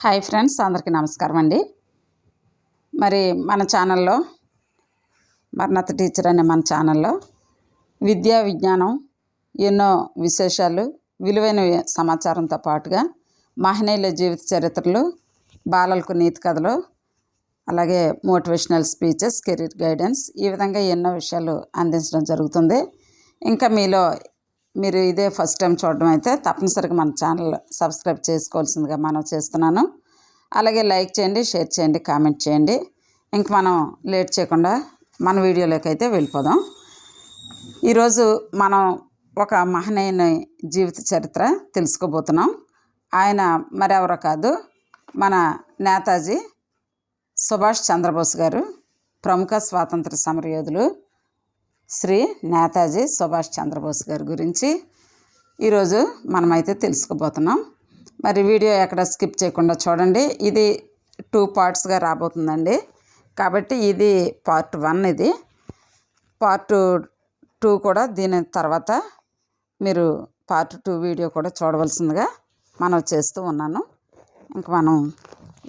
Hi friends, అందరికీ నమస్కారం అండి. మరి మన ఛానల్లో మరణత టీచర్ అనే మన ఛానల్లో విద్యా విజ్ఞానం ఎన్నో విశేషాలు, విలువైన సమాచారంతో పాటుగా మహనీయుల జీవిత చరిత్రలు, బాలలకు నీతి కథలు, అలాగే మోటివేషనల్ స్పీచెస్, కెరీర్ గైడెన్స్, ఈ విధంగా ఎన్నో విషయాలు అందించడం జరుగుతుంది. ఇంకా మీరు ఇదే ఫస్ట్ టైం చూడడం అయితే తప్పనిసరిగా మన ఛానల్ సబ్స్క్రైబ్ చేసుకోవాల్సిందిగా మనం చేస్తున్నాను. అలాగే లైక్ చేయండి, షేర్ చేయండి, కామెంట్ చేయండి. ఇంక మనం లేట్ చేయకుండా మన వీడియోలోకి అయితే వెళ్ళిపోదాం. ఈరోజు మనం ఒక మహనీయుని జీవిత చరిత్ర తెలుసుకోబోతున్నాం. ఆయన మరెవరో కాదు, మన నేతాజీ సుభాష్ చంద్రబోస్ గారు. ప్రముఖ స్వాతంత్ర సమరయోధులు శ్రీ నేతాజీ సుభాష్ చంద్రబోస్ గారి గురించి ఈరోజు మనమైతే తెలుసుకోబోతున్నాం. మరి వీడియో ఎక్కడ స్కిప్ చేయకుండా చూడండి. ఇది 2 పార్ట్స్గా రాబోతుందండి. కాబట్టి ఇది పార్ట్ 1, ఇది పార్ట్ 2 కూడా దీని తర్వాత మీరు పార్ట్ 2 వీడియో కూడా చూడవలసిందిగా మనం చేస్తూ ఉన్నాను. ఇంక మనం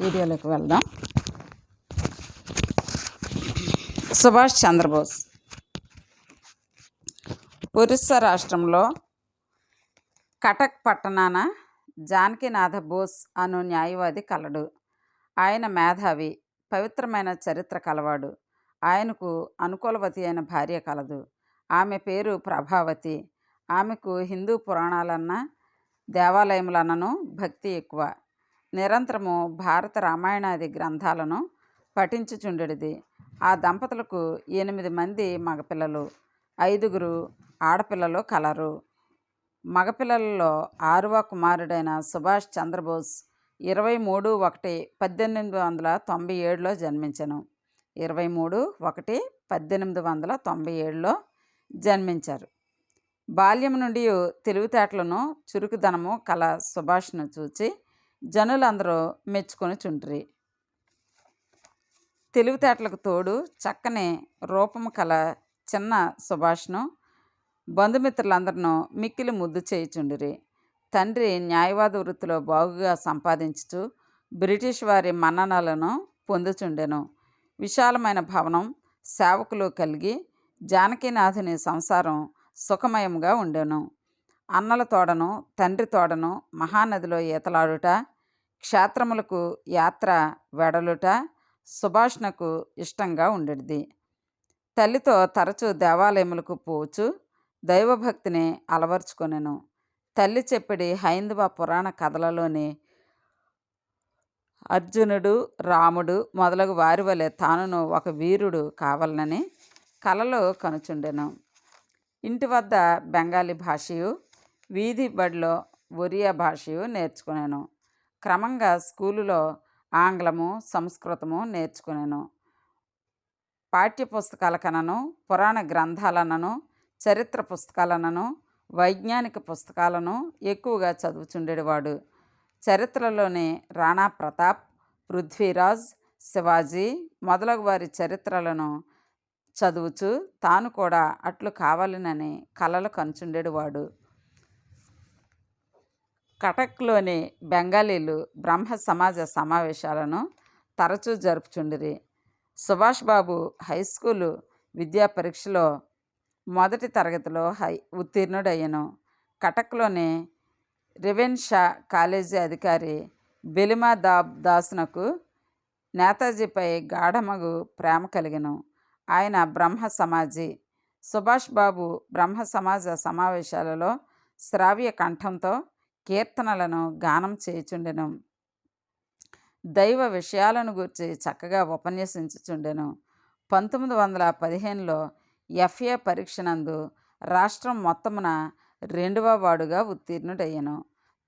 వీడియోలోకి వెళ్దాం. సుభాష్ చంద్రబోస్ ఒరిస్సా రాష్ట్రంలో కటక్ పట్టణాన జానకీనాథ బోస్ అను న్యాయవాది కలడు. ఆయన మేధావి, పవిత్రమైన చరిత్ర కలవాడు. ఆయనకు అనుకూలవతి అయిన భార్య కలదు. ఆమె పేరు ప్రభావతి. ఆమెకు హిందూ పురాణాలన్నా దేవాలయములన్నను భక్తి ఎక్కువ. నిరంతరము భారత రామాయణాది గ్రంథాలను పఠించుచుండెడిది. ఆ దంపతులకు 8 మంది మగపిల్లలు, 5 ఆడపిల్లలు కలరు. మగపిల్లలలో 6వ కుమారుడైన సుభాష్ చంద్రబోస్ 23/1/1897లో జన్మించెను. 23/1/1897లో జన్మించారు. బాల్యం నుండి తెలివితేటలను, చురుకుదనము కల సుభాష్ను చూచి జనులందరూ మెచ్చుకొనుచుండ్రి. తెలివితేటలకు తోడు చక్కని రూపము కల చిన్న సుభాష్ను బంధుమిత్రులందరూ మిక్కిలి ముద్దు చేయుచుండిరి. తండ్రి న్యాయవాద వృత్తిలో బాగుగా సంపాదించుచు బ్రిటిష్ వారి మన్ననలను పొందుచుండెను. విశాలమైన భవనం, సేవకులు కలిగి జానకీనాథుని సంసారం సుఖమయంగా ఉండెను. అన్నల తోడను, తండ్రి తోడను మహానదిలో ఈతలాడుట, క్షేత్రములకు యాత్ర వెడలుట సుభాష్నకు ఇష్టంగా ఉండేది. తల్లితో తరచూ దేవాలయములకు పోవచ్చు దైవభక్తిని అలవర్చుకొనెను. తల్లి చెప్పిడి హైందవ పురాణ కథలలోని అర్జునుడు, రాముడు మొదలగు వారి వలె తానును ఒక వీరుడు కావాలనని కలలో కనుచుండెను. ఇంటి వద్ద బెంగాలీ భాషయు, వీధి బడిలో ఒరియా భాషయు నేర్చుకునేను. క్రమంగా స్కూలులో ఆంగ్లము, సంస్కృతము నేర్చుకునేను. పాఠ్యపుస్తకాల కనను, పురాణ గ్రంథాలనను, చరిత్ర పుస్తకాలనను, వైజ్ఞానిక పుస్తకాలను ఎక్కువగా చదువుచుండేవాడు. చరిత్రలోని రాణా ప్రతాప్, పృథ్వీరాజ్, శివాజీ మొదలగు వారి చరిత్రలను చదువుచు తాను కూడా అట్లు కావాలనని కలలు కనుచుండేవాడు. కటక్లోని బెంగాలీలు బ్రహ్మ సమాజ సమావేశాలను తరచూ జరుపుచుండిరి. సుభాష్ బాబు హైస్కూలు విద్యా పరీక్షలో మొదటి తరగతిలో ఉత్తీర్ణుడయ్యను. కటక్లోని రెవెన్షా కాలేజీ అధికారి బెలిమా దాస్నకు నేతాజీపై గాఢమగు ప్రేమ కలిగెను. ఆయన బ్రహ్మ సమాజీ. సుభాష్ బాబు బ్రహ్మ సమాజ సమావేశాలలో శ్రావ్య కంఠంతో కీర్తనలను గానం చేయుచుండెను. దైవ విషయాలను గూర్చి చక్కగా ఉపన్యసించుచుండెను. 1915లో FA పరీక్షనందు రాష్ట్రం మొత్తమున 2వ వాడుగా ఉత్తీర్ణుడయ్యను.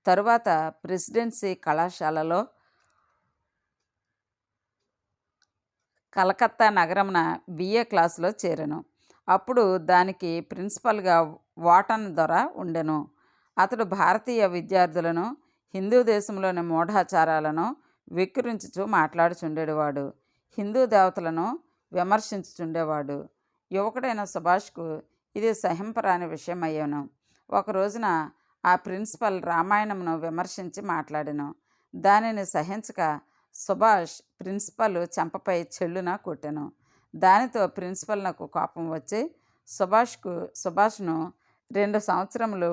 తరువాత ప్రెసిడెన్సీ కళాశాలలో కలకత్తా నగరమున BA క్లాసులో చేరెను. అప్పుడు దానికి ప్రిన్సిపల్గా వాటన్ దొర ఉండెను. అతడు భారతీయ విద్యార్థులను, హిందూ దేశంలోని మూఢాచారాలను వెక్కిరించుచు మాట్లాడుచుండేవాడు. హిందూ దేవతలను విమర్శించుచుండేవాడు. యువకుడైన సుభాష్కు ఇది సహింపరాని విషయమయ్యాను. ఒక రోజున ఆ ప్రిన్సిపల్ రామాయణమును విమర్శించి మాట్లాడెను. దానిని సహించక సుభాష్ ప్రిన్సిపల్ చెంపపై చెల్లున కొట్టెను. దానితో ప్రిన్సిపల్ నాకు కోపం వచ్చి సుభాష్ను 2 సంవత్సరములు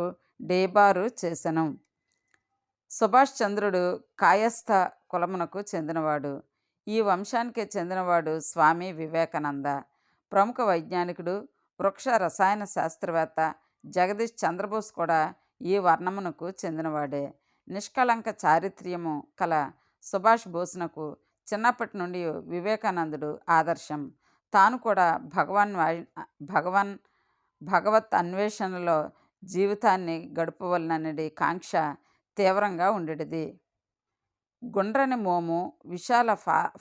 డేబారు చేసెను. సుభాష్ చంద్రుడు కాయస్థ కులమునకు చెందినవాడు. ఈ వంశానికి చెందినవాడు స్వామి వివేకానంద. ప్రముఖ వైజ్ఞానికుడు, వృక్ష రసాయన శాస్త్రవేత్త జగదీష్ చంద్రబోస్ కూడా ఈ వర్ణమునకు చెందినవాడే. నిష్కళంక చారిత్ర్యము కల సుభాష్ బోసునకు చిన్నప్పటి నుండి వివేకానందుడు ఆదర్శం. తాను కూడా భగవన్ భగవత్ అన్వేషణలో జీవితాన్ని గడపవలనని కాంక్ష తీవ్రంగా ఉండేది. గుండ్రని మోము, విశాల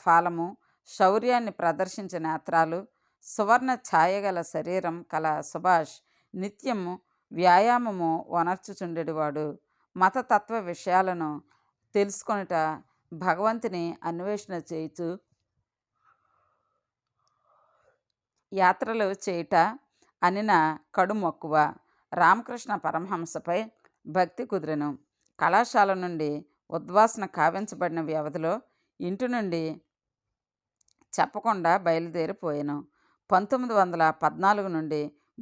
ఫాలము, శౌర్యాన్ని ప్రదర్శించే నేత్రాలు, సువర్ణ ఛాయగల శరీరం కల సుభాష్ నిత్యము వ్యాయామము వనర్చుచుండెడివాడు. మతతత్వ విషయాలను తెలుసుకొనుట, భగవంతుని అన్వేషణ చేయుచు యాత్రలు చేయుట అనిన కడు మక్కువ. రామకృష్ణ పరమహంసపై భక్తి కుదిరెను. కళాశాల నుండి ఉద్వాసన కావించబడిన వ్యవధిలో ఇంటి నుండి చెప్పకుండా బయలుదేరిపోయాను. 1914 నుండి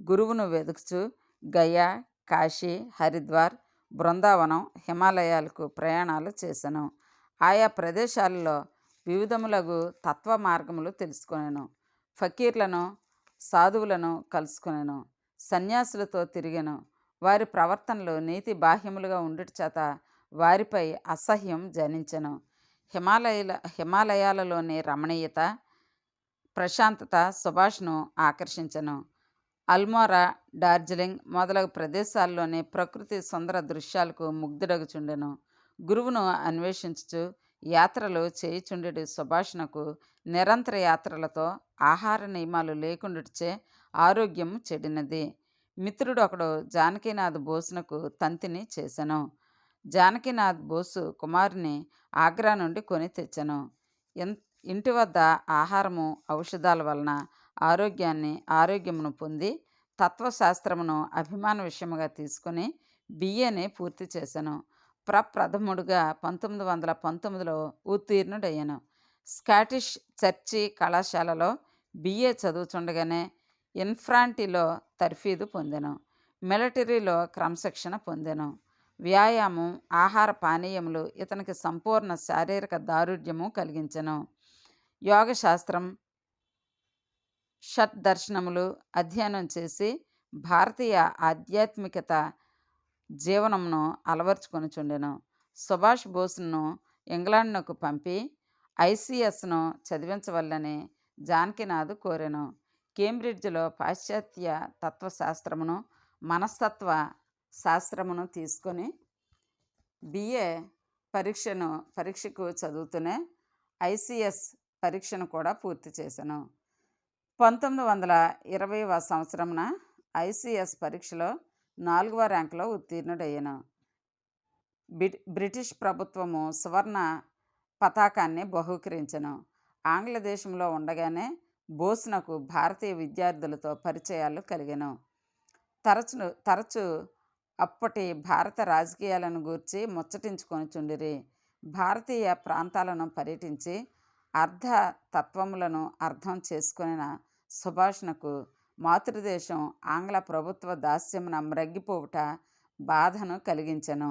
గురువును వెదుకుచు గయా, కాశీ, హరిద్వార్, బృందావనం, హిమాలయాలకు ప్రయాణాలు చేశాను. ఆయా ప్రదేశాలలో వివిధములగు తత్వ మార్గములు తెలుసుకొనెను. ఫకీర్లను, సాధువులను కలుసుకొనెను. సన్యాసులతో తిరిగెను. వారి ప్రవర్తనలు నీతి బాహ్యములుగా ఉండుట చేత వారిపై అసహ్యం జనించెను. హిమాలయాలలోని రమణీయత, ప్రశాంతత సుభాష్ను ఆకర్షించెను. అల్మోరా, డార్జిలింగ్ మొదలగు ప్రదేశాల్లోని ప్రకృతి సుందర దృశ్యాలకు ముగ్ధుడగుచుండెను. గురువును అన్వేషించుచు యాత్రలు చేయుచుండెడు సుభాష్నకు నిరంతర యాత్రలతో ఆహార నియమాలు లేకుండాచే ఆరోగ్యం చెడినది. మిత్రుడు ఒకడు జానకీనాథ్ బోసునకు తంతిని చేసెను. జానకీనాథ్ బోసు కుమారుని ఆగ్రా నుండి కొని తెచ్చెను. ఇంటి వద్ద ఆహారము, ఔషధాల వలన ఆరోగ్యమును పొంది తత్వశాస్త్రమును అభిమాన విషయముగా తీసుకుని బిఏని పూర్తి చేశాను. ప్రప్రథముడుగా 1919లో ఉత్తీర్ణుడయ్యాను. స్కాటిష్ చర్చి కళాశాలలో బిఏ చదువుచుండగానే ఇన్ఫ్రాంటిలో తర్ఫీదు పొందెను. మిలిటరీలో క్రమశిక్షణ పొందెను. వ్యాయామం, ఆహార పానీయములు ఇతనికి సంపూర్ణ శారీరక దారుఢ్యము కలిగించెను. యోగశాస్త్రం, షట్దర్శనములు అధ్యయనం చేసి భారతీయ ఆధ్యాత్మికత జీవనమును అలవర్చుకొనుచుండెను. సుభాష్ బోసును ఇంగ్లాండ్నకు పంపి ఐసిఎస్ను చదివించవలనని జానకీనాథ్ కోరెను. కేంబ్రిడ్జ్లో పాశ్చాత్య తత్వశాస్త్రమును, మనస్తత్వ శాస్త్రమును తీసుకొని బిఏ పరీక్షకు చదువుతూనే ఐసిఎస్ పరీక్షను కూడా పూర్తి చేశాను. 1920వ సంవత్సరమున ఐసిఎస్ పరీక్షలో 4వ ర్యాంకులో ఉత్తీర్ణుడయ్యాను. బ్రిటిష్ ప్రభుత్వము సువర్ణ పతాకాన్ని బహూకరించెను. ఆంగ్లదేశంలో ఉండగానే బోసునకు భారతీయ విద్యార్థులతో పరిచయాలు కలిగెను. తరచు అప్పటి భారత రాజకీయాలను గూర్చి ముచ్చటించుకొనుచుండిరి. భారతీయ ప్రాంతాలను పర్యటించి అర్ధ తత్వములను అర్థం చేసుకొనిన సుభాష్నకు మాతృదేశం ఆంగ్ల ప్రభుత్వ దాస్యమున మ్రగ్గిపోవుట బాధను కలిగించెను.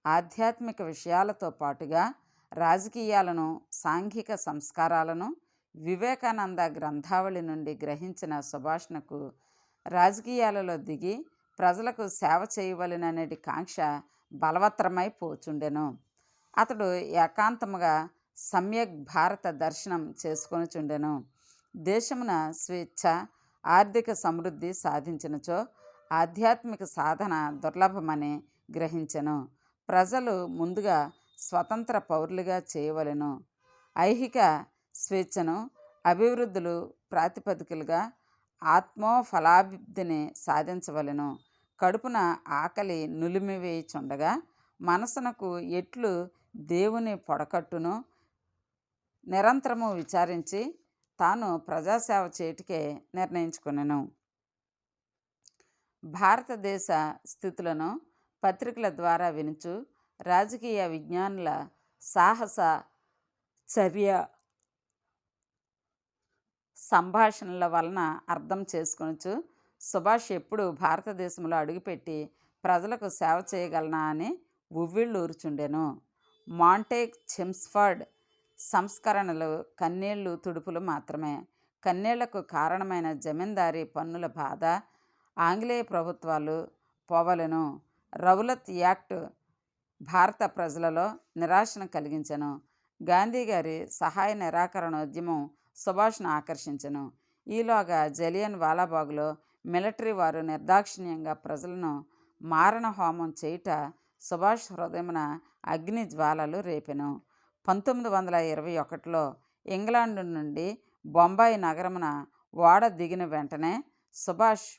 ఆధ్యాత్మిక విషయాలతో పాటుగా రాజకీయాలను, సాంఘిక సంస్కారాలను వివేకానంద గ్రంథావళి నుండి గ్రహించిన సుభాష్నకు రాజకీయాలలో దిగి ప్రజలకు సేవ చేయవలెననేటి కాంక్ష బలవత్తరమై పోచుండెను. అతడు ఏకాంతముగా సమ్యక్ భారత దర్శనం చేసుకొనుచుండెను. దేశమున స్వేచ్ఛ, ఆర్థిక సమృద్ధి సాధించినచో ఆధ్యాత్మిక సాధన దుర్లభమని గ్రహించెను. ప్రజలు ముందుగా స్వతంత్ర పౌరులుగా చేయవలెను. ఐహిక స్వేచ్ఛను, అభివృద్ధులు ప్రాతిపదికలుగా ఆత్మోఫలాభివృద్ధిని సాధించవలెను. కడుపున ఆకలి నులిమివేయుచుండగా మనసునకు ఎట్లు దేవుని పొడకట్టును నిరంతరము విచారించి తాను ప్రజాసేవ చేయుటకే నిర్ణయించుకొనెను. భారతదేశ స్థితులను పత్రికల ద్వారా వినుచు రాజకీయ విజ్ఞానుల సాహస చర్య సంభాషణల వలన అర్థం చేసుకొనొచ్చు. సుభాష్ ఎప్పుడు భారతదేశంలో అడుగుపెట్టి ప్రజలకు సేవ చేయగలనా అని ఉవ్విళ్ళూరుచుండెను. మాంటేగ్ చెమ్స్ఫర్డ్ సంస్కరణలు కన్నీళ్లు తుడుపులు మాత్రమే. కన్నీళ్లకు కారణమైన జమీందారీ పన్నుల బాధ ఆంగ్లేయ ప్రభుత్వాలు పోవలెను. రౌలత్ యాక్ట్ భారత ప్రజలలో నిరాశను కలిగించెను. గాంధీ గారి సహాయ నిరాకరణోద్యమం సుభాష్ను ఆకర్షించెను. ఈలోగా జలియన్ వాలాబాగులో మిలిటరీ వారు నిర్దాక్షిణ్యంగా ప్రజలను మారణ హోమం చేయుట సుభాష్ హృదయమున అగ్ని జ్వాలలు రేపెను. 1921లో ఇంగ్లాండు నుండి బొంబాయి నగరమున ఓడ దిగిన వెంటనే సుభాష్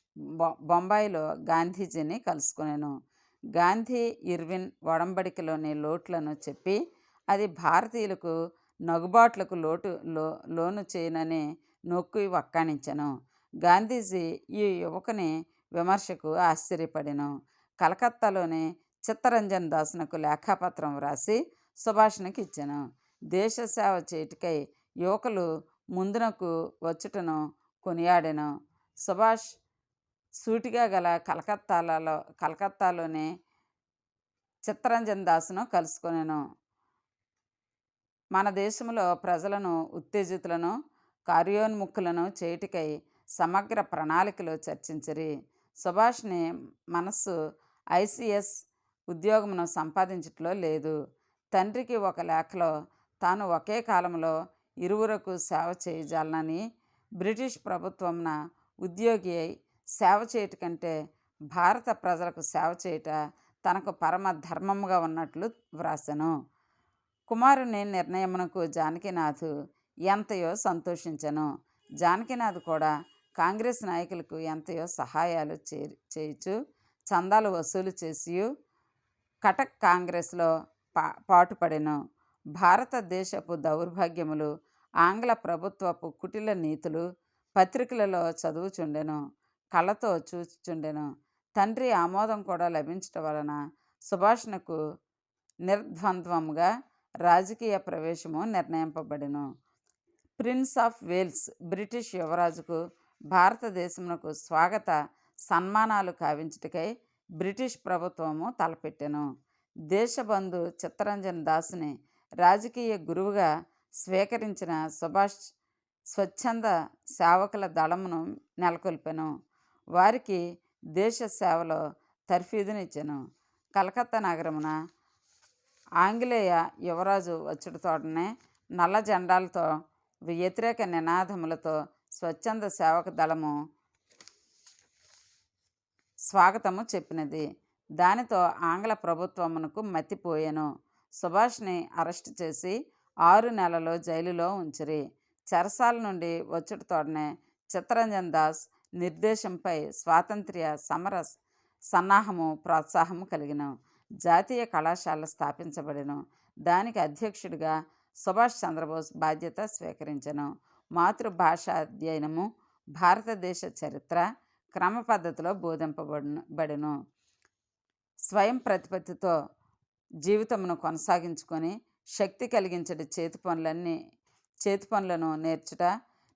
బొంబాయిలో గాంధీజీని కలుసుకొనెను. గాంధీ ఇర్విన్ ఒడంబడికలోని లోట్లను చెప్పి అది భారతీయులకు నగుబాట్లకు లోను చేయనని నొక్కి వక్కాణించెను. గాంధీజీ ఈ యువకుని విమర్శకు ఆశ్చర్యపడెను. కలకత్తాలోని చిత్తరంజన్ దాసునకు లేఖాపత్రం వ్రాసి సుభాష్నికి ఇచ్చెను. దేశ సేవ చేయుటకై యువకులు ముందునకు వచ్చుటను కొనియాడెను. సుభాష్ సూటిగా గల కలకత్తాలోని చిత్తరంజన్ దాసును కలుసుకొనెను. మన దేశంలో ప్రజలను ఉత్తేజితులను కార్యోన్ముఖులను చేయుటకై సమగ్ర ప్రణాళికలు చర్చించిరి. సుభాష్ని మనస్సు ఐసిఎస్ ఉద్యోగమును సంపాదించుటలో లేదు. తండ్రికి ఒక లేఖలో తాను ఒకే కాలంలో ఇరువురకు సేవ చేయజాలనని, బ్రిటిష్ ప్రభుత్వమున ఉద్యోగి అయి సేవ చేయుట కంటే భారత ప్రజలకు సేవ చేయుట తనకు పరమ ధర్మముగా ఉన్నట్లు వ్రాసెను. కుమారుని నిర్ణయమునకు జానకీనాథు ఎంతయో సంతోషించెను. జానకీనాథ్ కూడా కాంగ్రెస్ నాయకులకు ఎంతయో సహాయాలు చేయుచు చందాలు వసూలు చేసియు కటక్ కాంగ్రెస్లో పాటుపడెను. భారతదేశపు దౌర్భాగ్యములు, ఆంగ్ల ప్రభుత్వపు కుటిల నీతులు పత్రికలలో చదువుచుండెను, కళ్ళతో చూచుచుండెను. తండ్రి ఆమోదం కూడా లభించటం వలన సుభాష్నకు నిర్ద్వంద్వముగా రాజకీయ ప్రవేశము నిర్ణయింపబడెను. ప్రిన్స్ ఆఫ్ వేల్స్ బ్రిటిష్ యువరాజుకు భారతదేశమునకు స్వాగత సన్మానాలు కావించుటకై బ్రిటిష్ ప్రభుత్వము తలపెట్టెను. దేశబంధు చిత్తరంజన్ దాసుని రాజకీయ గురువుగా స్వీకరించిన సుభాష్ స్వచ్ఛంద సేవకుల దళమును నెలకొల్పెను. వారికి దేశ సేవలో తర్ఫీదునిచ్చెను. కలకత్తా నగరమున ఆంగ్లేయ యువరాజు వచ్చుటతోడనే నల్ల జెండాలతో వ్యతిరేక నినాదములతో స్వచ్ఛంద సేవక దళము స్వాగతము చెప్పినది. దానితో ఆంగ్ల ప్రభుత్వమునకు మతిపోయెను. సుభాష్ని అరెస్టు చేసి 6 నెలలు జైలులో ఉంచిరి. చెరసాల నుండి వచ్చుటతోడనే చిత్తరంజన్ దాస్ నిర్దేశంపై స్వాతంత్ర్య సమర సన్నాహము ప్రోత్సాహము కలిగెను. జాతీయ కళాశాల స్థాపించబడెను. దానికి అధ్యక్షుడిగా సుభాష్ చంద్రబోస్ బాధ్యత స్వీకరించెను. మాతృభాషాధ్యయనము, భారతదేశ చరిత్ర క్రమ పద్ధతిలో బోధింపబడెను. స్వయం ప్రతిపత్తితో జీవితమును కొనసాగించుకొని శక్తి కలిగించడి చేతి పనులను నేర్చుట,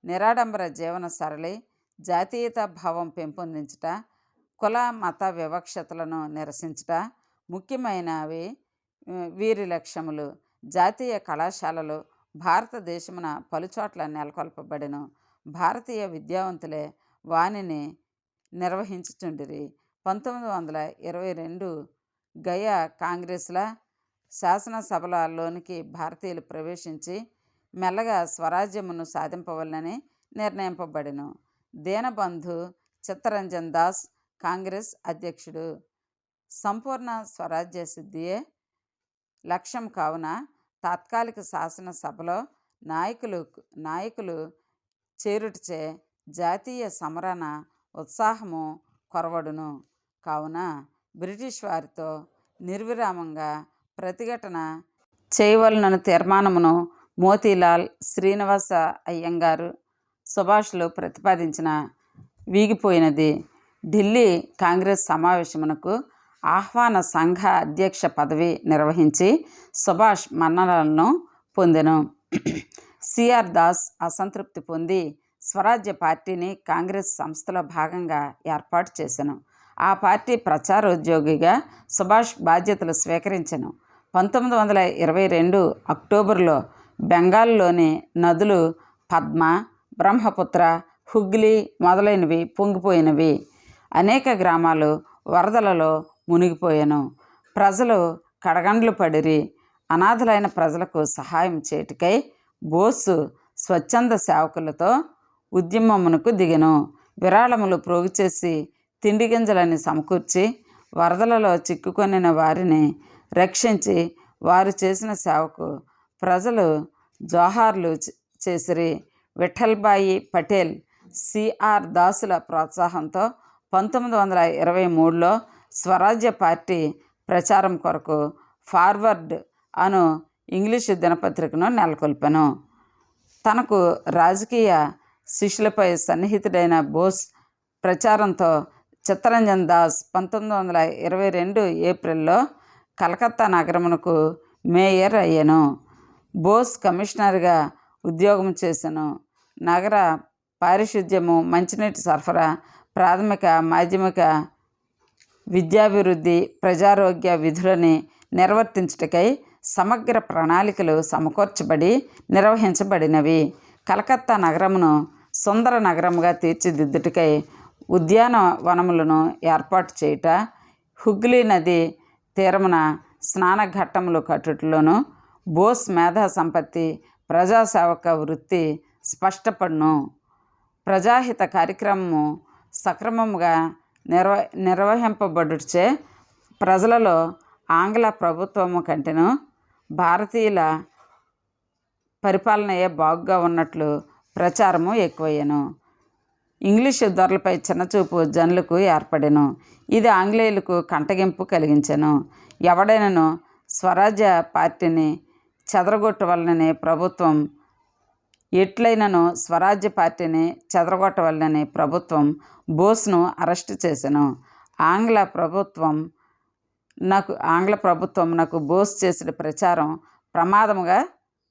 నిరాడంబర జీవన సరళి, జాతీయత భావం పెంపొందించుట, కుల మత వివక్షతలను నిరసించుట ముఖ్యమైనవి వీరి లక్ష్యములు. జాతీయ కళాశాలలు భారతదేశమున పలుచోట్ల నెలకొల్పబడెను. భారతీయ విద్యావంతులే వానిని నిర్వహించుచుండిరి. 1922 గయా కాంగ్రెస్ల శాసనసభలలోనికి భారతీయులు ప్రవేశించి మెల్లగా స్వరాజ్యమును సాధింపవలనని నిర్ణయింపబడెను. దీనబంధు చిత్తరంజన్ దాస్ కాంగ్రెస్ అధ్యక్షుడు. సంపూర్ణ స్వరాజ్య సిద్ధియే లక్ష్యం కావున తాత్కాలిక శాసనసభలో నాయకులు చేరుటచే జాతీయ సమరణ ఉత్సాహము కొరవడును. కావున బ్రిటిష్ వారితో నిర్విరామంగా ప్రతిఘటన చేయవలనను తీర్మానమును మోతీలాల్ శ్రీనివాస అయ్యంగారు సుభాష్లు ప్రతిపాదించిన వీగిపోయినది. ఢిల్లీ కాంగ్రెస్ సమావేశమునకు ఆహ్వాన సంఘ అధ్యక్ష పదవి నిర్వహించి సుభాష్ మన్ననలను పొందెను. సిఆర్ దాస్ అసంతృప్తి పొంది స్వరాజ్య పార్టీని కాంగ్రెస్ సంస్థలో భాగంగా ఏర్పాటు చేసెను. ఆ పార్టీ ప్రచారోద్యోగిగా సుభాష్ బాధ్యతలు స్వీకరించెను. 1922 అక్టోబరులో బెంగాల్లోని నదులు పద్మ, బ్రహ్మపుత్ర, హుగ్లీ మొదలైనవి పొంగిపోయినవి. అనేక గ్రామాలు వరదలలో మునిగిపోయాను. ప్రజలు కడగండ్లు పడిరి. అనాథలైన ప్రజలకు సహాయం చేయుటకై బోసు స్వచ్ఛంద సేవకులతో ఉద్యమమునకు దిగెను. విరాళములు ప్రోగుచేసి తిండి గింజలని సమకూర్చి వరదలలో చిక్కుకొనిన వారిని రక్షించి వారు చేసిన సేవకు ప్రజలు జోహార్లు చేసిరి. విఠల్భాయి పటేల్, సిఆర్ దాసుల ప్రోత్సాహంతో 1923లో స్వరాజ్య పార్టీ ప్రచారం కొరకు ఫార్వర్డ్ అను ఇంగ్లీషు దినపత్రికను నెలకొల్పెను. తనకు రాజకీయ శిష్యులపై సన్నిహితుడైన బోస్ ప్రచారంతో చిత్తరంజన్ దాస్ 1922 ఏప్రిల్లో కలకత్తా నగరమునకు మేయర్ అయ్యెను. బోస్ కమిషనర్గా ఉద్యోగం చేసెను. నగర పారిశుద్ధ్యము, మంచినీటి సరఫరా, ప్రాథమిక మాధ్యమిక విద్యాభివృద్ధి, ప్రజారోగ్య విధులని నిర్వర్తించుటకై సమగ్ర ప్రణాళికలు సమకూర్చబడి నిర్వహించబడినవి. కలకత్తా నగరమును సుందర నగరముగా తీర్చిదిద్దుటకై ఉద్యానవనములను ఏర్పాటు చేయుట, హుగ్లీ నది తీరమున స్నానఘట్టములు కట్టుటలోను బోస్ మేధా సంపత్తి, ప్రజాసేవక వృత్తి స్పష్టపడును. ప్రజాహిత కార్యక్రమము సక్రమముగా నిర్వహింపబడుటచే ప్రజలలో ఆంగ్ల ప్రభుత్వము కంటేను భారతీయుల పరిపాలనయే బాగుగా ఉన్నట్లు ప్రచారము ఎక్కువయ్యను. ఇంగ్లీషు దొరలపై చిన్నచూపు జనులకు ఏర్పడెను. ఇది ఆంగ్లేయులకు కంటగింపు కలిగించెను. ఎవడైనను స్వరాజ్య పార్టీని చెదరగొట్టవలనని ప్రభుత్వం ఎట్లయినను స్వరాజ్య పార్టీని చెదరగొట్టవలనని ప్రభుత్వం బోస్ను అరెస్టు చేసెను. ఆంగ్ల ప్రభుత్వం నాకు బోస్ చేసిన ప్రచారం ప్రమాదముగా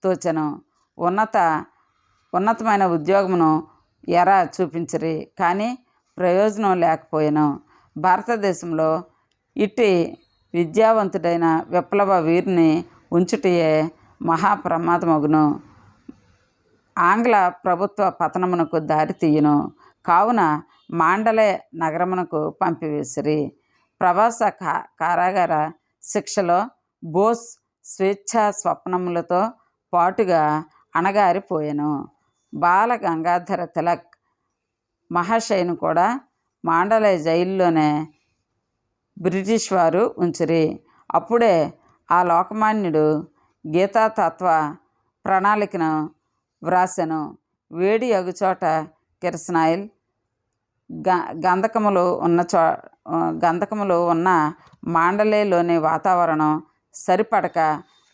తోచెను. ఉన్నతమైన ఉద్యోగమును ఎరా చూపించిరి, కానీ ప్రయోజనం లేకపోయెను. భారతదేశంలో ఇట్టి విద్యావంతుడైన విప్లవ వీరుని ఉంచుటయే మహాప్రమాదమగును. ఆంగ్ల ప్రభుత్వ పతనమునకు దారి తీయును. కావున మాండలే నగరమునకు పంపివేసిరి. ప్రవాస కారాగార శిక్షలో బోస్ స్వేచ్ఛా స్వప్నములతో పాటుగా అణగారిపోయెను. బాల గంగాధర తిలక్ మహాశయుని కూడా మాండలే జైల్లోనే బ్రిటిష్ వారు ఉంచిరి. అప్పుడే ఆ లోకమాన్యుడు గీతాతత్వ ప్రణాళికను వ్రాసెను. వేడి అగుచోట కిరసనాయిల్, గంధకములు ఉన్న మాండలేలోని వాతావరణం సరిపడక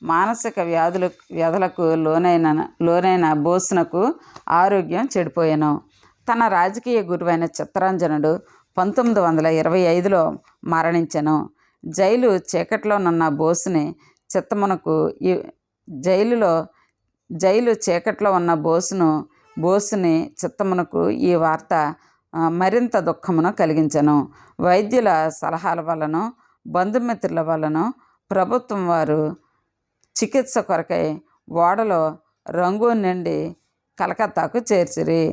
మానసిక వ్యాధులకు లోనైన బోసునకు ఆరోగ్యం చెడిపోయెను. తన రాజకీయ గురువైన చిత్తరంజనుడు 1925లో మరణించెను. జైలు చీకట్లోనున్న బోసుని చీకట్లో ఉన్న బోసుని చిత్తమునకు ఈ వార్త మరింత దుఃఖమును కలిగించెను. వైద్యుల సలహాల వలన, బంధుమిత్రుల వలన ప్రభుత్వం వారు చికిత్స కొరకై ఓడలో రంగూన్ నుండి కలకత్తాకు చేర్చిరి.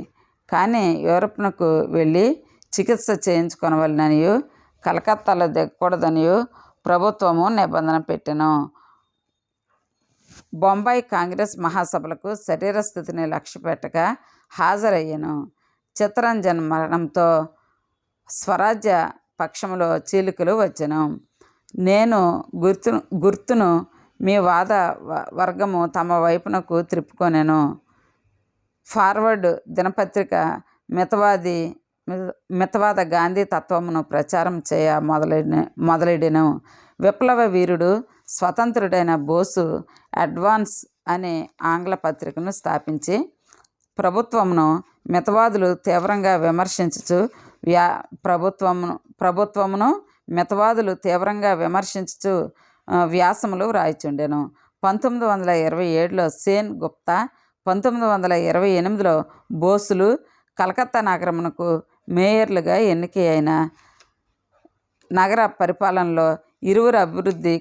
కానీ యూరప్నకు వెళ్ళి చికిత్స చేయించుకొనవలెననియు కలకత్తాలో దిగకూడదనియు ప్రభుత్వము నిబంధన పెట్టెను. బొంబాయి కాంగ్రెస్ మహాసభలకు శరీర స్థితిని లక్ష్యపెట్టక హాజరయ్యెను. చిత్తరంజన్ మరణంతో స్వరాజ్య పక్షములో చీలికలు వచ్చెను. నేను గుర్తును మీ వాద వర్గము తమ వైపునకు త్రిప్పుకొనెను. ఫార్వర్డ్ దినపత్రిక మితవాద గాంధీ తత్వమును ప్రచారం చేయ మొదలెడెను. విప్లవ వీరుడు, స్వతంత్రుడైన బోసు అడ్వాన్స్ అనే ఆంగ్ల పత్రికను స్థాపించి ప్రభుత్వమును మితవాదులు తీవ్రంగా విమర్శించుచు ప్రభుత్వమును మితవాదులు తీవ్రంగా విమర్శించుచు వ్యాసములు వ్రాయిచుండెను. 1927లో సేన్ గుప్తా, 1928లో బోసులు కలకత్తా నగరమునకు మేయర్లుగా ఎన్నికైన నగర పరిపాలనలో ఇరువురు అభివృద్ధి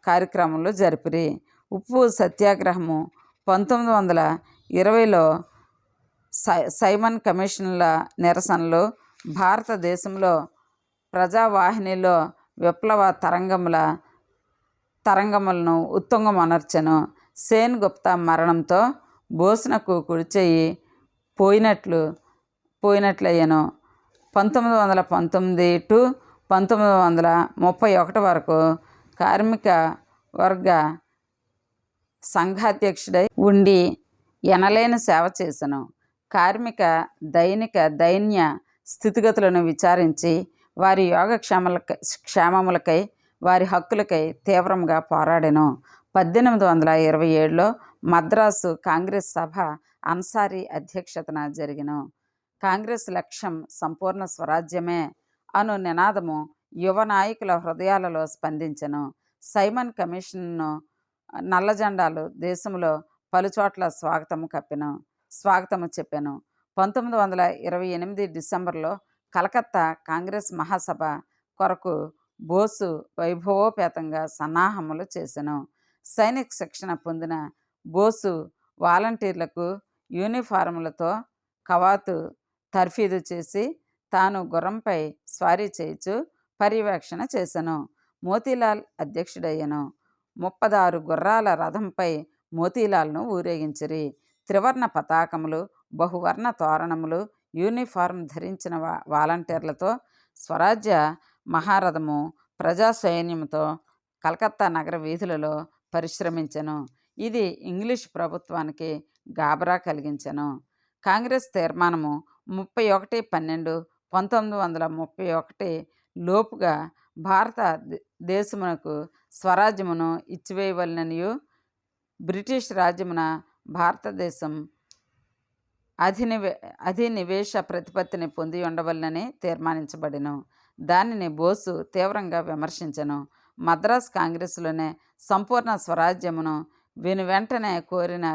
కార్యక్రమాలు జరిపిరి. ఉప్పు సత్యాగ్రహము 1920లో సైమన్ కమిషన్ల నిరసనలు భారతదేశంలో ప్రజావాహినిలో విప్లవ తరంగములను ఉత్తుంగమొనర్చెను. సేన్ గుప్తా మరణంతో బోసునకు కుడిచెయ్యి పోయినట్లయ్యెను. 1919 టు 1931 వరకు కార్మిక వర్గ సంఘాధ్యక్షుడై ఉండి ఎనలేని సేవ చేసెను. కార్మిక దైన్య స్థితిగతులను విచారించి వారి క్షేమములకై వారి హక్కులకై తీవ్రంగా పోరాడెను. 1827లో మద్రాసు కాంగ్రెస్ సభ అన్సారీ అధ్యక్షతన జరిగెను. కాంగ్రెస్ లక్ష్యం సంపూర్ణ స్వరాజ్యమే అను నినాదము యువ నాయకుల హృదయాలలో స్పందించెను. సైమన్ కమిషన్ను నల్లజెండాలు దేశంలో పలుచోట్ల స్వాగతము చెప్పెను. 1928 డిసెంబర్లో కలకత్తా కాంగ్రెస్ మహాసభ కొరకు బోసు వైభవోపేతంగా సన్నాహములు చేసెను. సైనిక శిక్షణ పొందిన బోసు వాలంటీర్లకు యూనిఫారములతో కవాతు తర్ఫీదు చేసి తాను గుర్రంపై స్వారీ చేయుచు పర్యవేక్షణ చేసెను. మోతీలాల్ అధ్యక్షుడయ్యెను. 36 గుర్రాల రథంపై మోతీలాల్ను ఊరేగించిరి. త్రివర్ణ పతాకములు, బహువర్ణ తోరణములు, యూనిఫారం ధరించిన వాలంటీర్లతో స్వరాజ్య మహారథము ప్రజా సైన్యముతో కలకత్తా నగర వీధులలో పరిశ్రమించెను. ఇది ఇంగ్లీష్ ప్రభుత్వానికి గాబరా కలిగించెను. కాంగ్రెస్ తీర్మానము 31/12/1931 లోపుగా భారత దేశమునకు స్వరాజ్యమును ఇచ్చివేయవలెననియు బ్రిటిష్ రాజ్యమున భారతదేశం అధినివేశ ప్రతిపత్తిని పొంది ఉండవలెనని తీర్మానించబడెను. దానిని బోసు తీవ్రంగా విమర్శించెను. మద్రాసు కాంగ్రెస్లోనే సంపూర్ణ స్వరాజ్యమును వెనువెంటనే కోరిన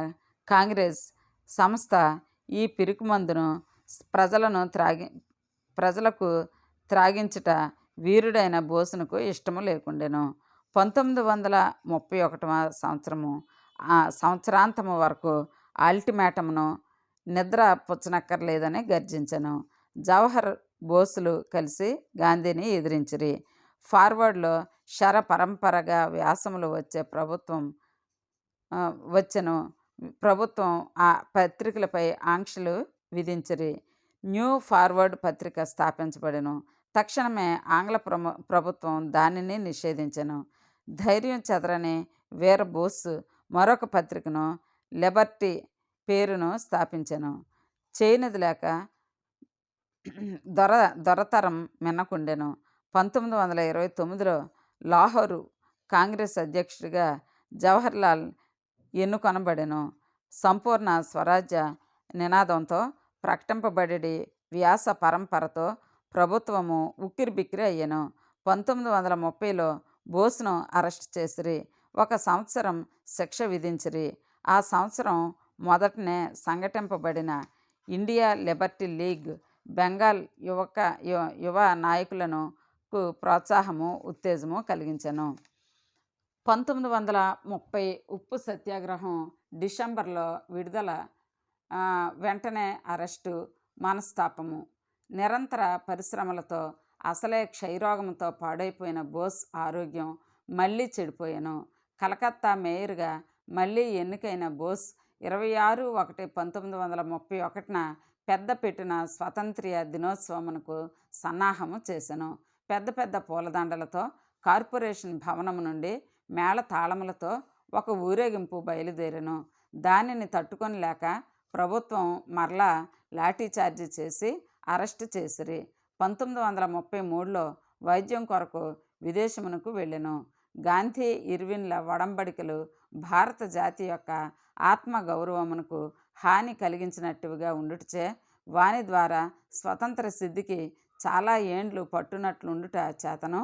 కాంగ్రెస్ సంస్థ ఈ పిరికిమందును ప్రజలకు త్రాగించుట వీరుడైన బోసునకు ఇష్టము లేకుండెను. 1931 సంవత్సరాంతము వరకు అల్టిమేటమును నిద్ర పుచ్చనక్కర్లేదని గర్జించెను. జవహర్, బోసులు కలిసి గాంధీని ఎదిరించిరి. ఫార్వర్డ్లో శర పరంపరగా వ్యాసములు ప్రభుత్వం ఆ పత్రికలపై ఆంక్షలు విధించిరి. న్యూ ఫార్వర్డ్ పత్రిక స్థాపించబడెను. తక్షణమే ఆంగ్ల ప్రభుత్వం దానిని నిషేధించెను. ధైర్యం చెదరని వీర బోసు మరొక పత్రికను, లిబర్టీ పేరును స్థాపించెను. చేయనిది లేక దొరతరం మిన్నకుండెను. 1929లో లాహోరు కాంగ్రెస్ అధ్యక్షుడిగా జవహర్లాల్ ఎన్నుకొనబడెను. సంపూర్ణ స్వరాజ్య నినాదంతో ప్రకటింపబడి వ్యాస పరంపరతో ప్రభుత్వము ఉక్కిరిబిక్కిరి అయ్యెను. 1930లో బోసును అరెస్టు చేసిరి. 1 సంవత్సరం శిక్ష విధించిరి. ఆ సంవత్సరం మొదటనే సంఘటింపబడిన ఇండియా లిబర్టీ లీగ్ బెంగాల్ యువ నాయకులను ప్రోత్సాహము, ఉత్తేజము కలిగించెను. 1930 ఉప్పు సత్యాగ్రహం డిసెంబర్లో విడుదల, వెంటనే అరెస్టు, మనస్తాపము, నిరంతర పరిశ్రమలతో అసలే క్షయరోగంతో పాడైపోయిన బోస్ ఆరోగ్యం మళ్ళీ చెడిపోయెను. కలకత్తా మేయర్గా మళ్ళీ ఎన్నికైన బోస్ 26/1/1931న పెద్దపెట్టిన స్వాతంత్ర్య దినోత్సవమునకు సన్నాహము చేసెను. పెద్ద పెద్ద పూలదండలతో కార్పొరేషన్ భవనము నుండి మేళతాళములతో ఒక ఊరేగింపు బయలుదేరెను. దానిని తట్టుకొనలేక ప్రభుత్వం మరలా లాఠీచార్జి చేసి అరెస్టు చేసిరి. 1933లో వైద్యం కొరకు విదేశమునకు వెళ్ళెను. గాంధీ, ఇర్విన్ల ఒడంబడికలు భారత జాతి యొక్క ఆత్మగౌరవమునకు హాని కలిగించినట్టుగా ఉండుటచే వాని ద్వారా స్వతంత్ర సిద్ధికి చాలా ఏండ్లు పట్టునట్లుండుట చేతను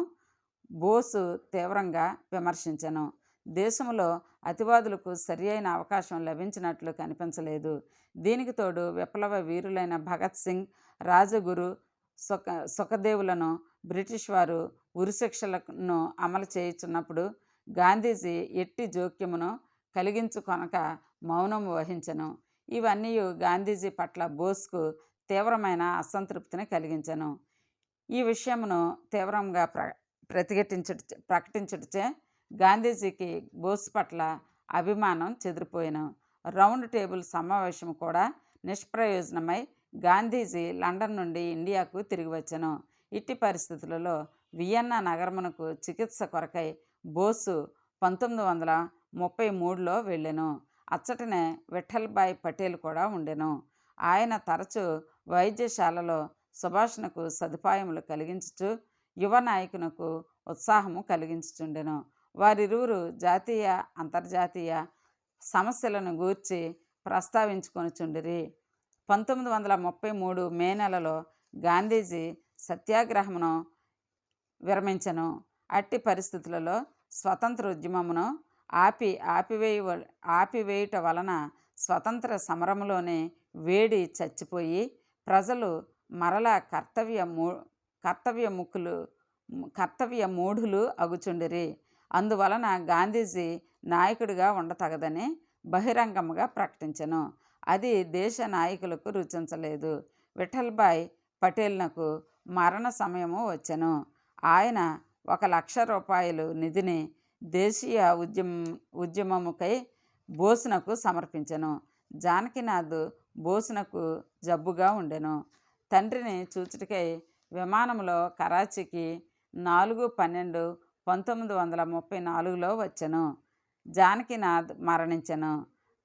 బోసు తీవ్రంగా విమర్శించెను. దేశంలో అతివాదులకు సరి అయిన అవకాశం లభించినట్లు కనిపించలేదు. దీనికి తోడు విప్లవ వీరులైన భగత్ సింగ్, రాజగురు, సుఖదేవులను బ్రిటిష్ వారు ఉరిశిక్షలను అమలు చేయుచున్నప్పుడు గాంధీజీ ఎట్టి జోక్యమును కలిగించుకొనక మౌనం వహించెను. ఇవన్నీ గాంధీజీ పట్ల బోస్కు తీవ్రమైన అసంతృప్తిని కలిగించెను. ఈ విషయమును తీవ్రంగా ప్రకటించుటచే గాంధీజీకి బోస్ పట్ల అభిమానం చెదిరిపోయెను. రౌండ్ టేబుల్ సమావేశం కూడా నిష్ప్రయోజనమై గాంధీజీ లండన్ నుండి ఇండియాకు తిరిగి వచ్చెను. ఇట్టి పరిస్థితులలో వియన్నా నగరమునకు చికిత్స కొరకై బోసు 1933లో వెళ్ళెను. అచ్చటనే విఠల్భాయ్ పటేల్ కూడా ఉండెను. ఆయన తరచు వైద్యశాలలో సుభాష్నకు సదుపాయములు కలిగించుచు యువ నాయకునకు ఉత్సాహము కలిగించుచుండెను. వారిరువురు జాతీయ అంతర్జాతీయ సమస్యలను గూర్చి ప్రస్తావించుకొనుచుండిరి. 1933 మే నెలలో గాంధీజీ సత్యాగ్రహమును విరమించెను. అట్టి పరిస్థితులలో స్వతంత్రోద్యమమును ఆపివేయుట వలన స్వతంత్ర సమరములోనే వేడి చచ్చిపోయి ప్రజలు మరలా కర్తవ్యమూఢులు అగుచుండిరి. అందువలన గాంధీజీ నాయకుడిగా ఉండతగదని బహిరంగముగా ప్రకటించెను. అది దేశ నాయకులకు రుచించలేదు. విఠల్భాయ్ పటేల్నకు మరణ సమయము వచ్చెను. ఆయన 1,00,000 రూపాయలు నిధిని దేశీయ ఉద్యమముకై బోసునకు సమర్పించెను. జానకినాథ్ బోసునకు జబ్బుగా ఉండెను. తండ్రిని చూచుటకై విమానంలో కరాచీకి 4/12/1934లో వచ్చెను. జానకినాథ్ మరణించెను.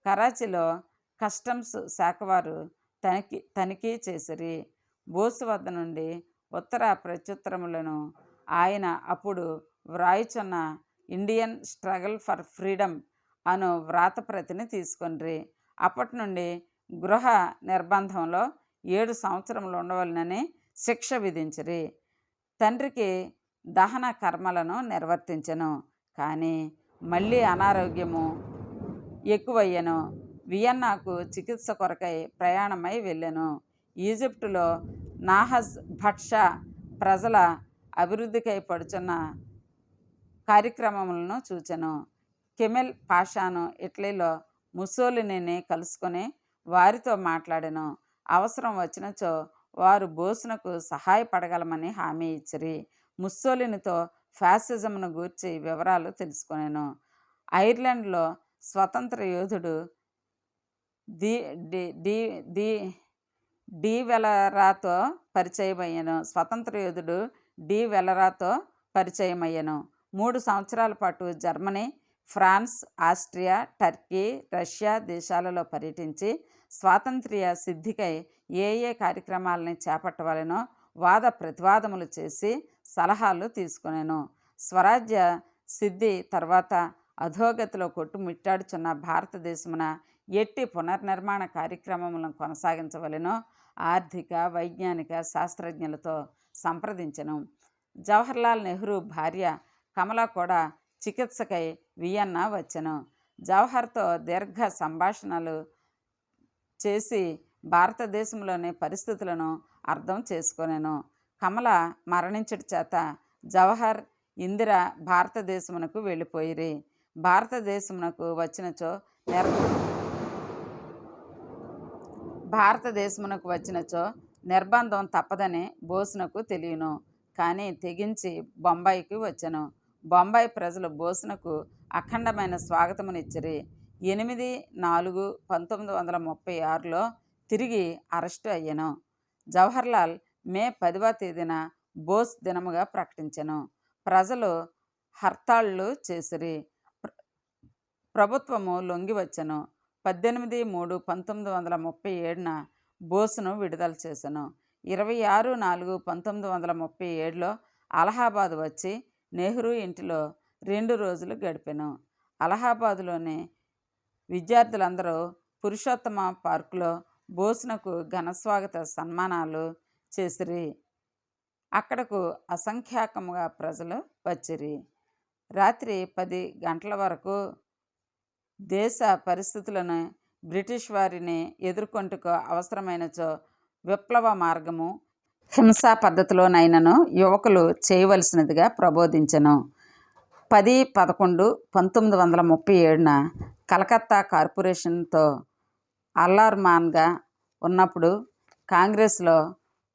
కరాచీలో కస్టమ్స్ శాఖవారు తనిఖీ చేసిరి. బోసు వద్ద నుండి ఉత్తర ప్రత్యుత్తరములను ఆయన అప్పుడు వ్రాయుచున్న ఇండియన్ స్ట్రగల్ ఫర్ ఫ్రీడమ్ అను వ్రాతప్రతిని తీసుకొనిరి. అప్పటి నుండి గృహ నిర్బంధంలో 7 సంవత్సరములు ఉండవలనని శిక్ష విధించిరి. తండ్రికి దహన కర్మలను నిర్వర్తించెను. కానీ మళ్ళీ అనారోగ్యము ఎక్కువయ్యెను. వియన్నాకు చికిత్స కొరకై ప్రయాణమై వెళ్ళెను. ఈజిప్టులో నాహజ్ భట్ షా ప్రజల అభివృద్ధికై పడుచున్న కార్యక్రమములను చూచెను. కెమెల్ పాషాను ఇటలీలో ముస్సోలినీని కలుసుకొని వారితో మాట్లాడెను. అవసరం వచ్చినచో వారు బోసునకు సహాయపడగలమని హామీ ఇచ్చిరి. ముస్సోలినీతో ఫ్యాసిజంను గూర్చి వివరాలు తెలుసుకొనెను. ఐర్లాండ్లో స్వతంత్ర యోధుడు డి వెలరాతో పరిచయమయ్యెను. 3 సంవత్సరాల పాటు Germany, France, Austria, Turkey, Russia దేశాలలో పర్యటించి స్వాతంత్ర్య సిద్ధికై ఏ కార్యక్రమాలని చేపట్టవలెనో వాద ప్రతివాదములు చేసి సలహాలు తీసుకొనెను. స్వరాజ్య సిద్ధి తర్వాత అధోగతిలో కొట్టుమిట్టాడుచున్న భారతదేశమున ఎట్టి పునర్నిర్మాణ కార్యక్రమములను కొనసాగించవలెనో ఆర్థిక, వైజ్ఞానిక శాస్త్రజ్ఞులతో సంప్రదించెను. జవహర్లాల్ నెహ్రూ భార్య కమల కూడా చికిత్సకై వియన్నా వచ్చెను. జవహర్తో దీర్ఘ సంభాషణలు చేసి భారతదేశంలోని పరిస్థితులను అర్థం చేసుకొనెను. కమల మరణించుట చేత జవహర్, ఇందిర భారతదేశమునకు వెళ్ళిపోయిరి. భారతదేశమునకు వచ్చినచో నిర్బంధం తప్పదని బోసునకు తెలియను. కానీ తెగించి బొంబాయికి వచ్చెను. బొంబాయి ప్రజలు బోసునకు అఖండమైన స్వాగతమునిచ్చిరి. 8/4/1936లో తిరిగి అరెస్టు అయ్యెను. జవహర్లాల్ మే 10వ తేదీన బోస్ దినముగా ప్రకటించెను. ప్రజలు హర్తాళ్ళు చేసిరి. ప్రభుత్వము లొంగి వచ్చెను. 18/3/1937న బోసును విడుదల చేసెను. 26/4/1937లో అలహాబాద్ వచ్చి నెహ్రూ ఇంటిలో 2 రోజులు గడిపెను. అలహాబాదులోని విద్యార్థులందరూ పురుషోత్తమ పార్కులో బోసునకు ఘనస్వాగత సన్మానాలు చేసిరి. అక్కడకు అసంఖ్యాకముగా ప్రజలు వచ్చిరి. రాత్రి 10 గంటల వరకు దేశ పరిస్థితులను బ్రిటిష్ వారిని ఎదుర్కొంటకు అవసరమైనచో విప్లవ మార్గము హింసా పద్ధతిలోనైనను యువకులు చేయవలసినదిగా ప్రబోధించెను. 10-11-1937 కలకత్తా కార్పొరేషన్తో అల్లార్మాన్గా ఉన్నప్పుడు కాంగ్రెస్లో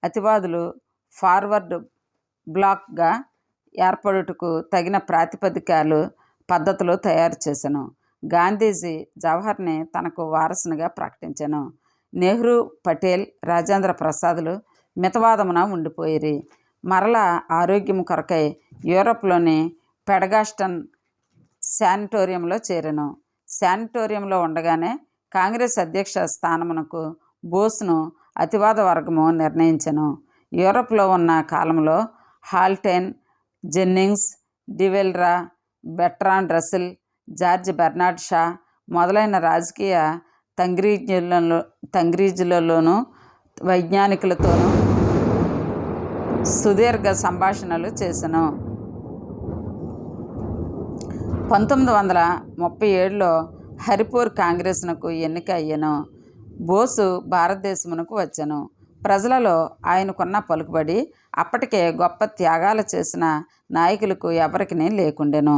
అతివాదులు ఫార్వర్డ్ బ్లాక్గా ఏర్పడుటకు తగిన ప్రాతిపదికలు పద్ధతులు తయారు చేసెను. గాంధీజీ జవహర్ని తనకు వారసునిగా ప్రకటించెను. నెహ్రూ, పటేల్, రాజేంద్ర ప్రసాద్లు మితవాదమున ఉండిపోయిరి. మరలా ఆరోగ్యం కొరకై యూరప్లోని పెడగాస్టన్ శానిటోరియంలో చేరెను. శానిటోరియంలో ఉండగానే కాంగ్రెస్ అధ్యక్ష స్థానమునకు బోస్ను అతివాద వర్గము నిర్ణయించెను. యూరప్లో ఉన్న కాలంలో హాల్టెన్, Jennings, de Valera, Bertrand Russell, George Bernard Shaw మొదలైన రాజకీయ తంగ్రీజులలోనూ వైజ్ఞానికులతోనూ సుదీర్ఘ సంభాషణలు చేసెను. 1937లో హరిపూర్ కాంగ్రెస్నకు ఎన్నిక అయ్యెను. బోసు భారతదేశమునకు వచ్చెను. ప్రజలలో ఆయనకున్న పలుకుబడి అప్పటికే గొప్ప త్యాగాలు చేసిన నాయకులకు ఎవరికి లేకుండెను.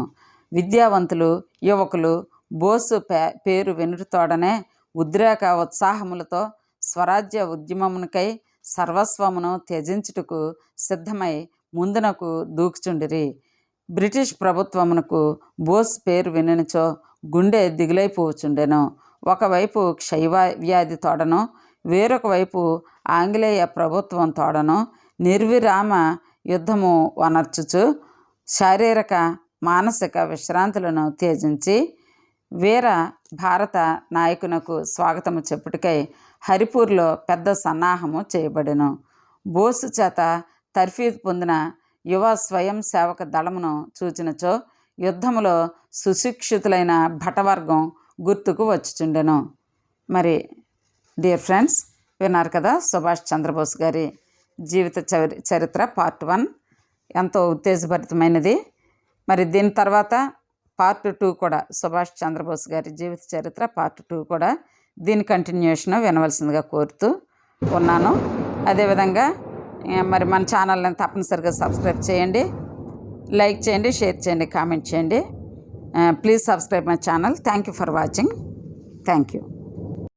విద్యావంతులు, యువకులు బోసు పేరు వెనుటతోడనే ఉద్రేక ఉత్సాహములతో స్వరాజ్య ఉద్యమమునకై సర్వస్వమును త్యజించుటకు సిద్ధమై ముందునకు దూకుచుండిరి. బ్రిటిష్ ప్రభుత్వమునకు బోస్ పేరు వినినచో గుండె దిగులైపోచుండెను. ఒకవైపు క్షయవ్యాధి తోడను, వేరొక వైపు ఆంగ్లేయ ప్రభుత్వం తోడను నిర్విరామ యుద్ధము వనర్చుచు శారీరక మానసిక విశ్రాంతులను త్యజించి వీర భారత నాయకునకు స్వాగతము చెప్పుటకై హరిపూర్లో పెద్ద సన్నాహము చేయబడెను. బోసు చేత తర్ఫీదు పొందిన యువ స్వయం సేవక దళమును చూచినచో యుద్ధములో సుశిక్షితులైన భటవర్గం గుర్తుకు వచ్చుచుండెను. మరి డియర్ ఫ్రెండ్స్, విన్నారు కదా సుభాష్ చంద్రబోస్ గారి జీవిత చరిత్ర పార్ట్ 1 ఎంతో ఉత్తేజభరితమైనది. మరి దీని తర్వాత పార్ట్ 2 కూడా, సుభాష్ చంద్రబోస్ గారి జీవిత చరిత్ర పార్ట్ 2 కూడా దీని కంటిన్యూషన్ వినవలసిందిగా కోరుతూ ఉన్నాను. అదేవిధంగా మరి మన ఛానల్ని తప్పనిసరిగా సబ్స్క్రైబ్ చేయండి, లైక్ చేయండి, షేర్ చేయండి, కామెంట్ చేయండి. Please subscribe my channel. Thank you for watching. Thank you.